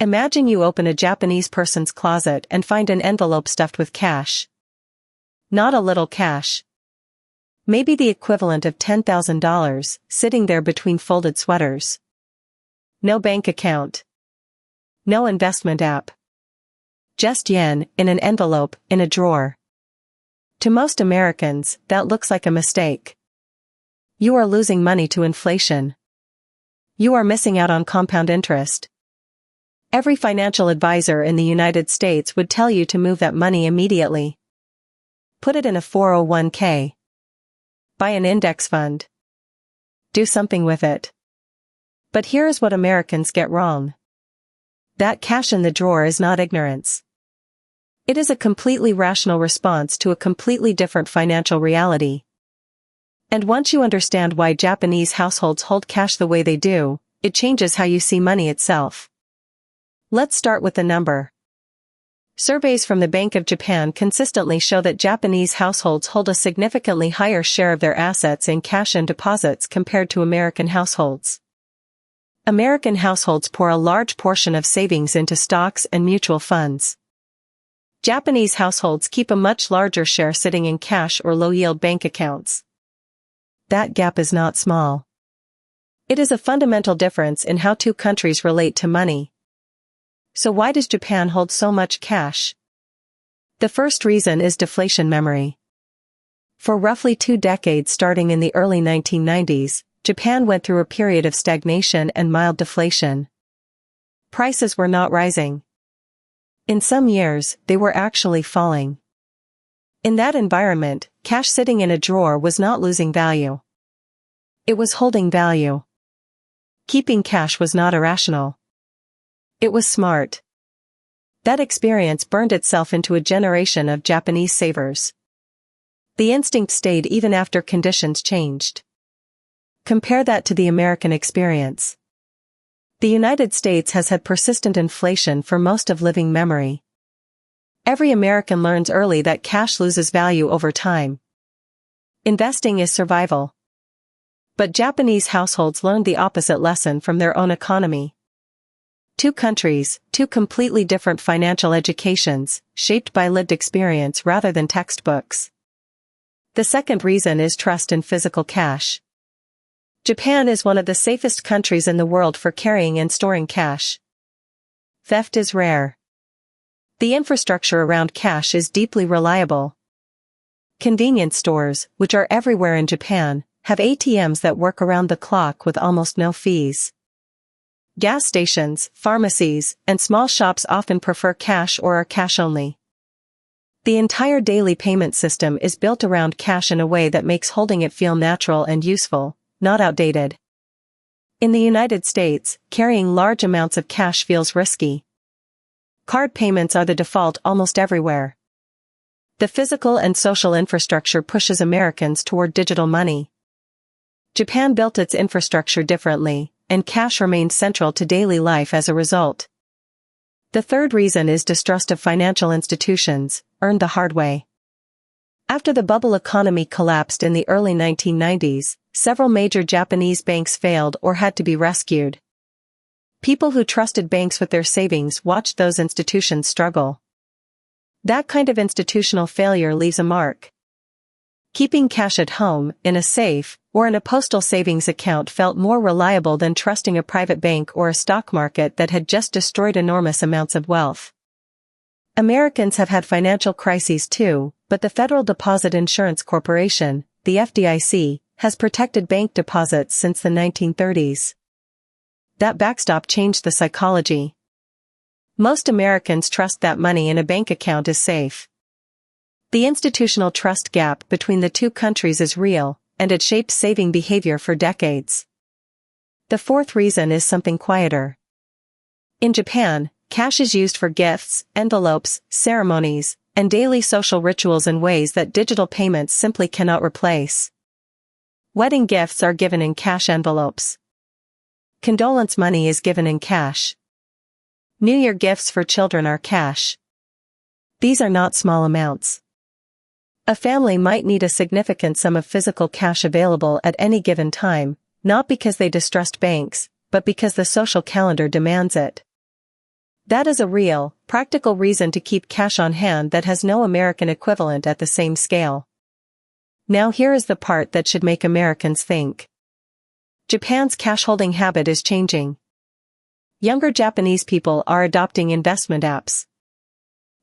Imagine you open a Japanese person's closet and find an envelope stuffed with cash. Not a little cash. Maybe the equivalent of $10,000, sitting there between folded sweaters. No bank account. No investment app. Just yen, in an envelope, in a drawer. To most Americans, that looks like a mistake. You are losing money to inflation. You are missing out on compound interest. Every financial advisor in the United States would tell you to move that money immediately. Put it in a 401k. Buy an index fund. Do something with it. But here is what Americans get wrong. That cash in the drawer is not ignorance. It is a completely rational response to a completely different financial reality. And once you understand why Japanese households hold cash the way they do, it changes how you see money itself. Let's start with the number. Surveys from the Bank of Japan consistently show that Japanese households hold a significantly higher share of their assets in cash and deposits compared to American households. American households pour a large portion of savings into stocks and mutual funds. Japanese households keep a much larger share sitting in cash or low-yield bank accounts. That gap is not small. It is a fundamental difference in how two countries relate to money. So why does Japan hold so much cash? The first reason is deflation memory. For roughly 2 decades starting in the early 1990s, Japan went through a period of stagnation and mild deflation. Prices were not rising. In some years, they were actually falling. In that environment, cash sitting in a drawer was not losing value. It was holding value. Keeping cash was not irrational. It was smart. That experience burned itself into a generation of Japanese savers. The instinct stayed even after conditions changed. Compare that to the American experience. The United States has had persistent inflation for most of living memory. Every American learns early that cash loses value over time. Investing is survival. But Japanese households learned the opposite lesson from their own economy. Two countries, two completely different financial educations, shaped by lived experience rather than textbooks. The second reason is trust in physical cash. Japan is one of the safest countries in the world for carrying and storing cash. Theft is rare. The infrastructure around cash is deeply reliable. Convenience stores, which are everywhere in Japan, have ATMs that work around the clock with almost no fees. Gas stations, pharmacies, and small shops often prefer cash or are cash only. The entire daily payment system is built around cash in a way that makes holding it feel natural and useful, not outdated. In the United States, carrying large amounts of cash feels risky. Card payments are the default almost everywhere. The physical and social infrastructure pushes Americans toward digital money. Japan built its infrastructure differently, and cash remained central to daily life as a result. The third reason is distrust of financial institutions, earned the hard way. After the bubble economy collapsed in the early 1990s, several major Japanese banks failed or had to be rescued. People who trusted banks with their savings watched those institutions struggle. That kind of institutional failure leaves a mark. Keeping cash at home, in a safe, or in a postal savings account felt more reliable than trusting a private bank or a stock market that had just destroyed enormous amounts of wealth. Americans have had financial crises too, but the Federal Deposit Insurance Corporation, the FDIC, has protected bank deposits since the 1930s. That backstop changed the psychology. Most Americans trust that money in a bank account is safe. The institutional trust gap between the two countries is real, and it shaped saving behavior for decades. The fourth reason is something quieter. In Japan, cash is used for gifts, envelopes, ceremonies, and daily social rituals in ways that digital payments simply cannot replace. Wedding gifts are given in cash envelopes. Condolence money is given in cash. New Year gifts for children are cash. These are not small amounts. A family might need a significant sum of physical cash available at any given time, not because they distrust banks, but because the social calendar demands it. That is a real, practical reason to keep cash on hand that has no American equivalent at the same scale. Now here is the part that should make Americans think. Japan's cash-holding habit is changing. Younger Japanese people are adopting investment apps.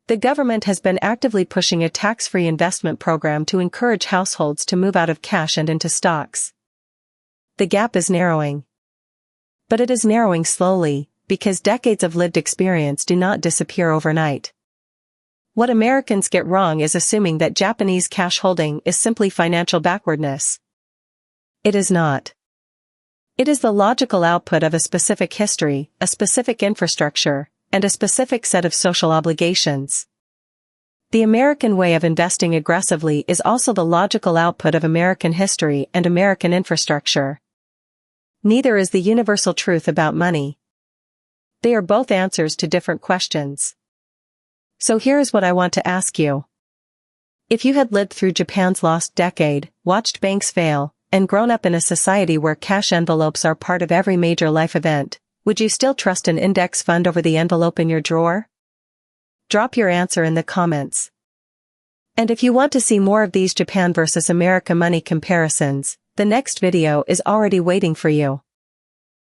The government has been actively pushing a tax-free investment program to encourage households to move out of cash and into stocks. The gap is narrowing. But it is narrowing slowly, because decades of lived experience do not disappear overnight. What Americans get wrong is assuming that Japanese cash holding is simply financial backwardness. It is not. It is the logical output of a specific history, a specific infrastructure, and a specific set of social obligations. The American way of investing aggressively is also the logical output of American history and American infrastructure. Neither is the universal truth about money. They are both answers to different questions. So here is what I want to ask you. If you had lived through Japan's lost decade, watched banks fail, and grown up in a society where cash envelopes are part of every major life event, would you still trust an index fund over the envelope in your drawer? Drop your answer in the comments. And if you want to see more of these Japan versus America money comparisons, the next video is already waiting for you.